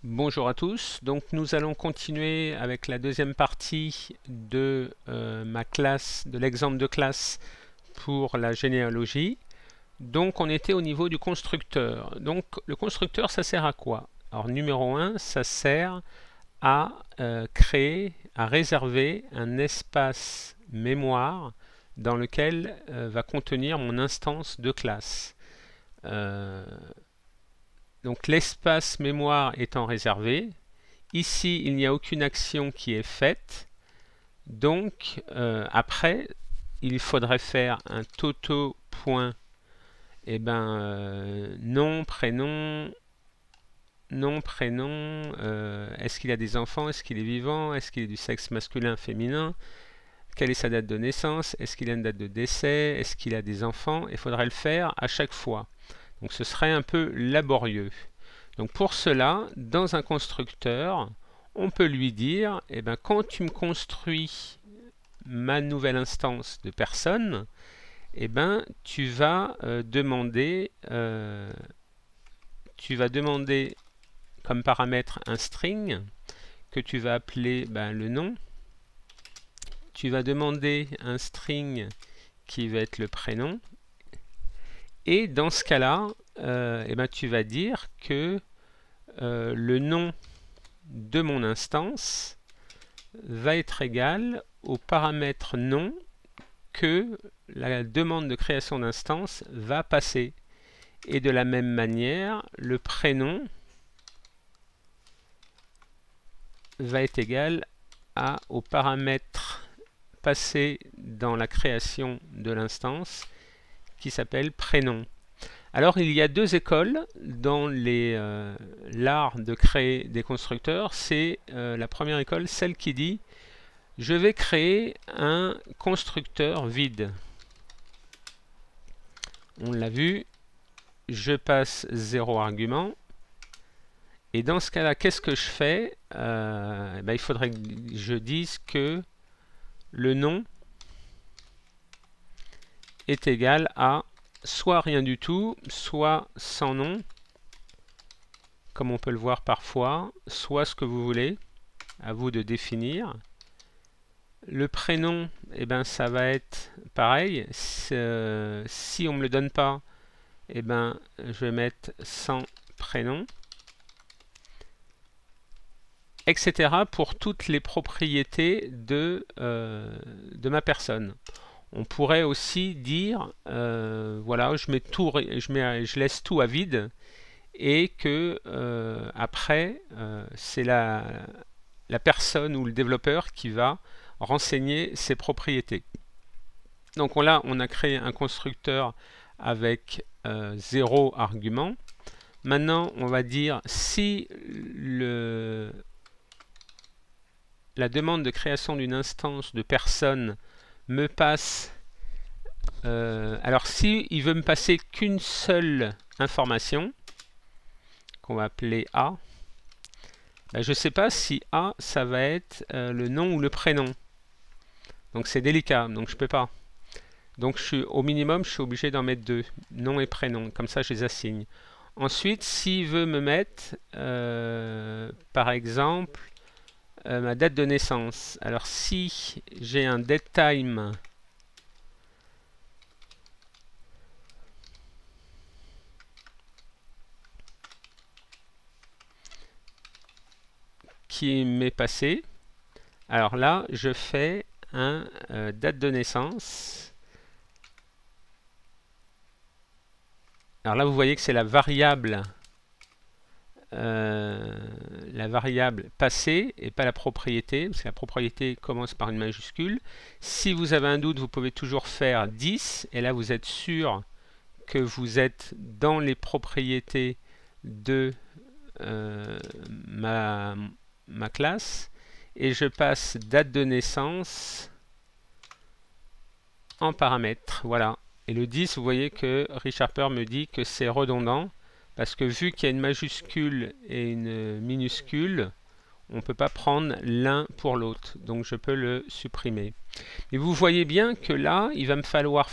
Bonjour à tous, donc nous allons continuer avec la deuxième partie de ma classe, de l'exemple de classe pour la généalogie. Donc on était au niveau du constructeur. Donc le constructeur, ça sert à quoi? Alors numéro 1, ça sert à créer, à réserver un espace mémoire dans lequel va contenir mon instance de classe. Donc l'espace mémoire étant réservé, ici il n'y a aucune action qui est faite, donc après il faudrait faire un toto point nom, prénom, est-ce qu'il a des enfants, est-ce qu'il est vivant, est-ce qu'il est du sexe masculin, féminin, quelle est sa date de naissance, est-ce qu'il a une date de décès, est-ce qu'il a des enfants, il faudrait le faire à chaque fois. Donc ce serait un peu laborieux. Donc pour cela, dans un constructeur, on peut lui dire, quand tu me construis ma nouvelle instance de personne, tu vas demander comme paramètre un string que tu vas appeler le nom. Tu vas demander un string qui va être le prénom. Et dans ce cas-là, tu vas dire que le nom de mon instance va être égal au paramètre nom que la demande de création d'instance va passer. Et de la même manière, le prénom va être égal au paramètre passé dans la création de l'instance qui s'appelle prénom. Alors il y a deux écoles dans l'art de créer des constructeurs. C'est la première école, celle qui dit je vais créer un constructeur vide. On l'a vu, je passe 0 argument. Et dans ce cas-là, qu'est-ce que je fais? Il faudrait que je dise que le nom est égal à soit rien du tout, soit sans nom, comme on peut le voir parfois, soit ce que vous voulez, à vous de définir. Le prénom, ça va être pareil. Si on ne me le donne pas, je vais mettre sans prénom, etc. pour toutes les propriétés de ma personne. On pourrait aussi dire, voilà, je laisse tout à vide et que après, c'est la personne ou le développeur qui va renseigner ses propriétés. Donc là, on a créé un constructeur avec 0 argument. Maintenant, on va dire si la demande de création d'une instance de personne me passe, alors si il veut me passer qu'une seule information, qu'on va appeler A, je ne sais pas si A, ça va être le nom ou le prénom. Donc c'est délicat, donc je ne peux pas. Donc au minimum, je suis obligé d'en mettre deux, nom et prénom, comme ça je les assigne. Ensuite, s'il veut me mettre, par exemple, ma date de naissance. Alors si j'ai un datetime qui m'est passé, alors là je fais un date de naissance. Alors là vous voyez que c'est la variable passée et pas la propriété, parce que la propriété commence par une majuscule. Si vous avez un doute, vous pouvez toujours faire 10, et là vous êtes sûr que vous êtes dans les propriétés de ma classe, et je passe date de naissance en paramètre. Voilà. Et le 10, vous voyez que ReSharper me dit que c'est redondant, parce que vu qu'il y a une majuscule et une minuscule, on ne peut pas prendre l'un pour l'autre. Donc je peux le supprimer. Et vous voyez bien que là, il va me falloir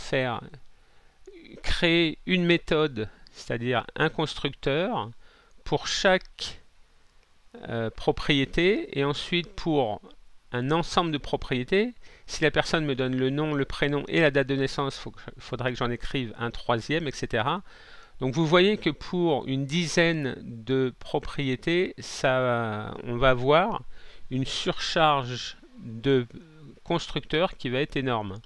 créer une méthode, c'est-à-dire un constructeur, pour chaque propriétés, et ensuite pour un ensemble de propriétés, si la personne me donne le nom, le prénom et la date de naissance, il faudrait que j'en écrive un troisième, etc. Donc vous voyez que pour une dizaine de propriétés, on va avoir une surcharge de constructeurs qui va être énorme.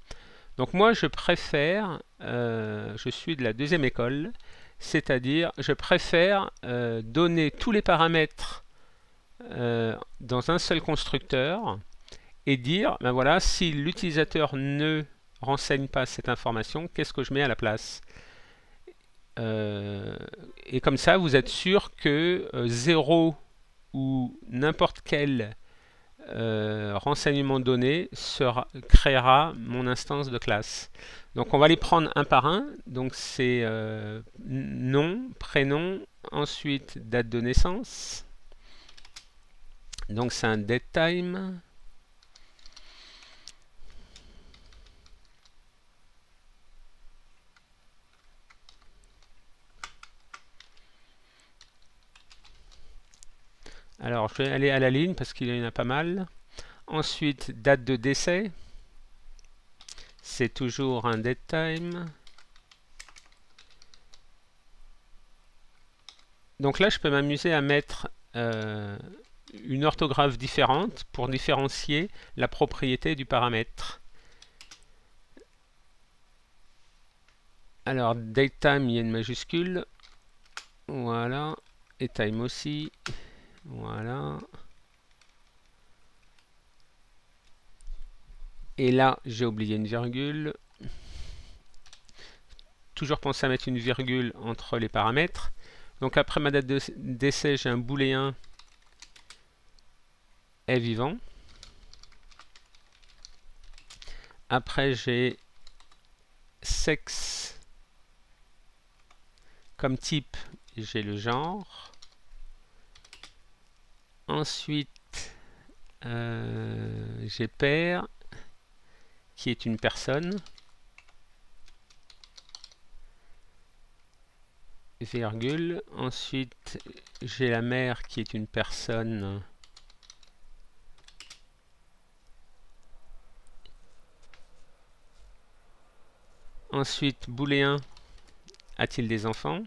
Donc moi je préfère, je suis de la deuxième école, c'est-à-dire je préfère donner tous les paramètres dans un seul constructeur et dire, ben voilà, si l'utilisateur ne renseigne pas cette information, qu'est-ce que je mets à la place? Et comme ça, vous êtes sûr que 0 ou n'importe quel renseignement donné créera mon instance de classe. Donc on va les prendre un par un. Donc c'est nom, prénom, ensuite date de naissance. Donc c'est un datetime. Alors je vais aller à la ligne parce qu'il y en a pas mal. Ensuite date de décès. C'est toujours un datetime. Donc là je peux m'amuser à mettre une orthographe différente pour différencier la propriété du paramètre. Alors datetime, il y a une majuscule. Voilà. Et time aussi. Voilà. Et là, j'ai oublié une virgule. Toujours penser à mettre une virgule entre les paramètres. Donc après ma date d'essai, j'ai un booléen est vivant. Après, j'ai sexe comme type, j'ai le genre. Ensuite, j'ai père qui est une personne. Virgule. Ensuite, j'ai la mère qui est une personne. Ensuite, booléen, a-t-il des enfants?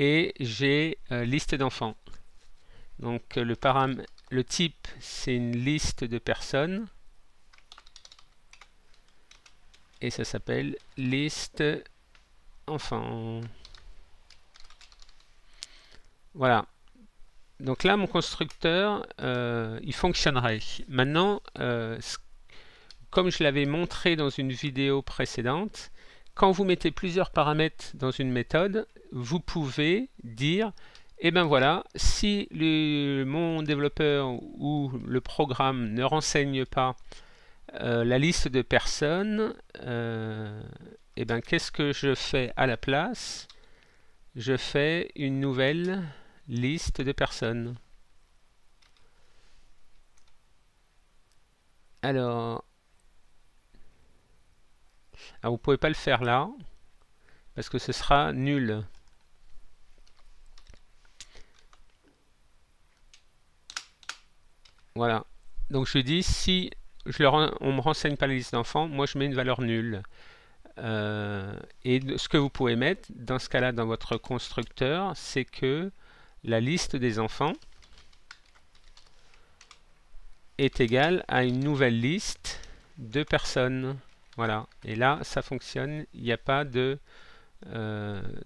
Et j'ai liste d'enfants. Donc le type, c'est une liste de personnes. Et ça s'appelle liste enfants. Voilà. Donc là, mon constructeur, il fonctionnerait. Maintenant, comme je l'avais montré dans une vidéo précédente, quand vous mettez plusieurs paramètres dans une méthode, vous pouvez dire, eh ben voilà, si mon développeur ou le programme ne renseigne pas la liste de personnes, eh ben qu'est-ce que je fais à la place? Je fais une nouvelle liste de personnes. Alors vous ne pouvez pas le faire là, parce que ce sera nul. Voilà. Donc je dis, si on me renseigne pas la liste d'enfants, moi je mets une valeur nulle. Et ce que vous pouvez mettre, dans ce cas-là, dans votre constructeur, c'est que la liste des enfants est égale à une nouvelle liste de personnes. Voilà. Et là, ça fonctionne. Il n'y a pas de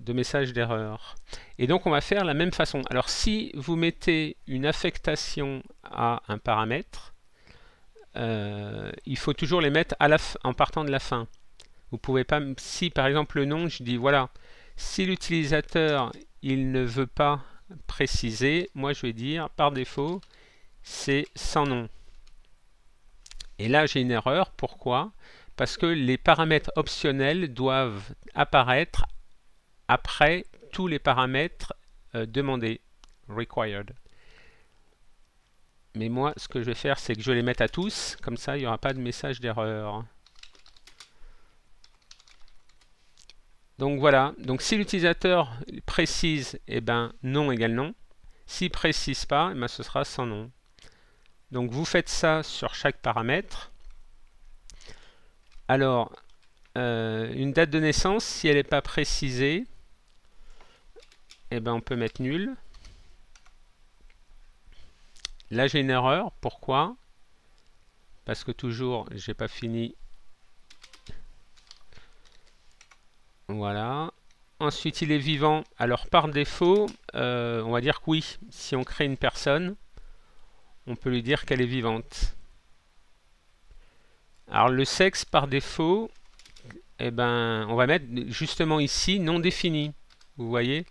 message d'erreur. Et donc, on va faire la même façon. Alors, si vous mettez une affectation à un paramètre, il faut toujours les mettre en partant de la fin. Vous pouvez pas, si par exemple le nom, je dis voilà, si l'utilisateur il ne veut pas préciser, moi je vais dire par défaut c'est sans nom. Et là j'ai une erreur, pourquoi? Parce que les paramètres optionnels doivent apparaître après tous les paramètres demandés, required. Mais moi ce que je vais faire c'est que je vais les mettre à tous, comme ça il n'y aura pas de message d'erreur. Donc voilà, donc si l'utilisateur précise, eh ben nom égale nom. S'il ne précise pas, eh ben, ce sera sans nom. Donc vous faites ça sur chaque paramètre. Alors, une date de naissance, si elle n'est pas précisée, eh ben, on peut mettre nul. Là j'ai une erreur, pourquoi? Parce que toujours, j'ai pas fini. Voilà. Ensuite, il est vivant. Alors, par défaut, on va dire que oui. Si on crée une personne, on peut lui dire qu'elle est vivante. Alors, le sexe, par défaut, eh ben, on va mettre justement ici non défini. Vous voyez?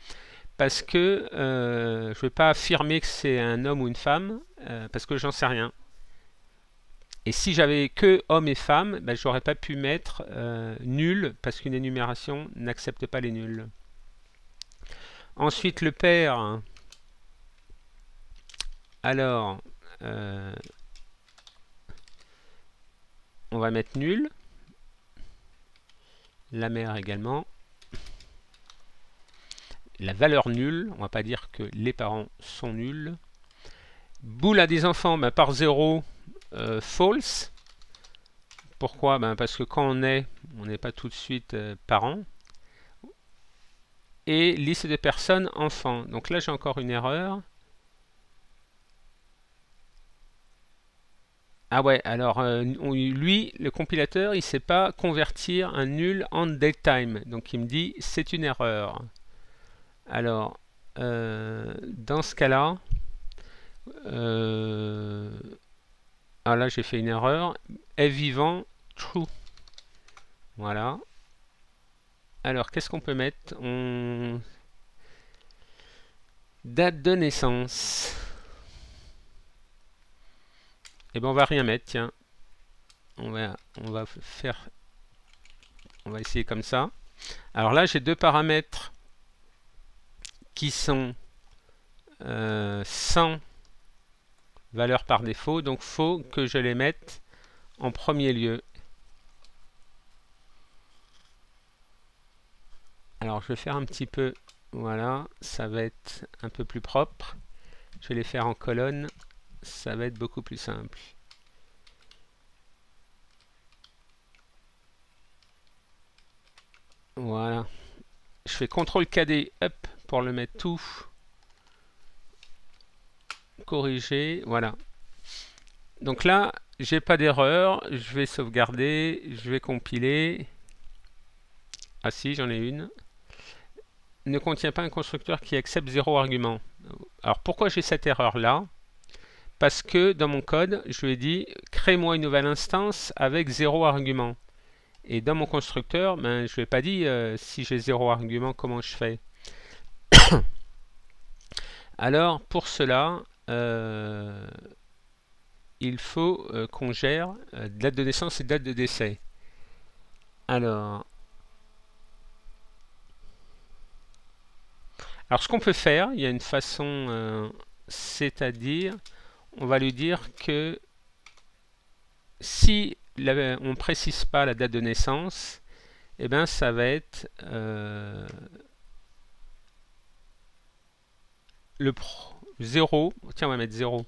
Parce que je ne vais pas affirmer que c'est un homme ou une femme, parce que j'en sais rien. Et si j'avais que hommes et femmes, ben, j'aurais pas pu mettre nul, parce qu'une énumération n'accepte pas les nuls. Ensuite, le père. Alors, on va mettre nul. La mère également. La valeur nulle, on va pas dire que les parents sont nuls. Boule a des enfants, ben, par 0, false. Pourquoi? Ben, parce que quand on n'est pas tout de suite parent. Et liste de personnes enfants. Donc là j'ai encore une erreur. Ah ouais, alors lui, le compilateur, il ne sait pas convertir un nul en datetime. Donc il me dit c'est une erreur. Alors, dans ce cas-là, ah là j'ai fait une erreur. Est vivant, true. Voilà. Alors, qu'est-ce qu'on peut mettre? Date de naissance. Eh ben on va rien mettre, tiens. On va essayer comme ça. Alors là, j'ai deux paramètres qui sont sans valeur par défaut, donc il faut que je les mette en premier lieu. Alors je vais faire un petit peu, voilà, ça va être un peu plus propre. Je vais les faire en colonne, ça va être beaucoup plus simple. Voilà. Je fais CTRL-KD, hop, pour le mettre tout. Corriger, voilà. Donc là, j'ai pas d'erreur, je vais sauvegarder, je vais compiler. Ah si, j'en ai une. Ne contient pas un constructeur qui accepte 0 argument. Alors pourquoi j'ai cette erreur là? Parce que dans mon code, je lui ai dit crée-moi une nouvelle instance avec 0 argument. Et dans mon constructeur, ben, je ne lui ai pas dit si j'ai 0 argument, comment je fais. Alors pour cela, il faut qu'on gère date de naissance et date de décès. Alors ce qu'on peut faire, il y a une façon, c'est-à-dire, on va lui dire que si on ne précise pas la date de naissance, eh bien ça va être le 0, tiens on va mettre 0.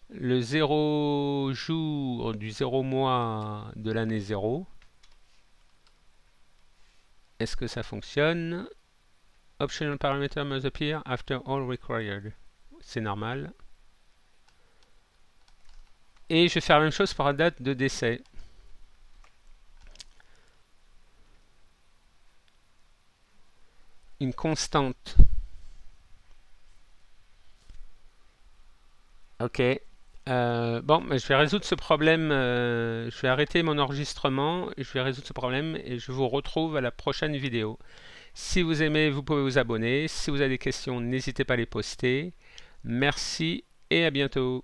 Le 0 jour du 0 mois de l'année 0. Est-ce que ça fonctionne? Optional parameter must appear after all required. C'est normal. Et je vais faire la même chose pour la date de décès. Une constante. Ok. Bon, je vais résoudre ce problème. Je vais arrêter mon enregistrement. Je vais résoudre ce problème et je vous retrouve à la prochaine vidéo. Si vous aimez, vous pouvez vous abonner. Si vous avez des questions, n'hésitez pas à les poster. Merci et à bientôt.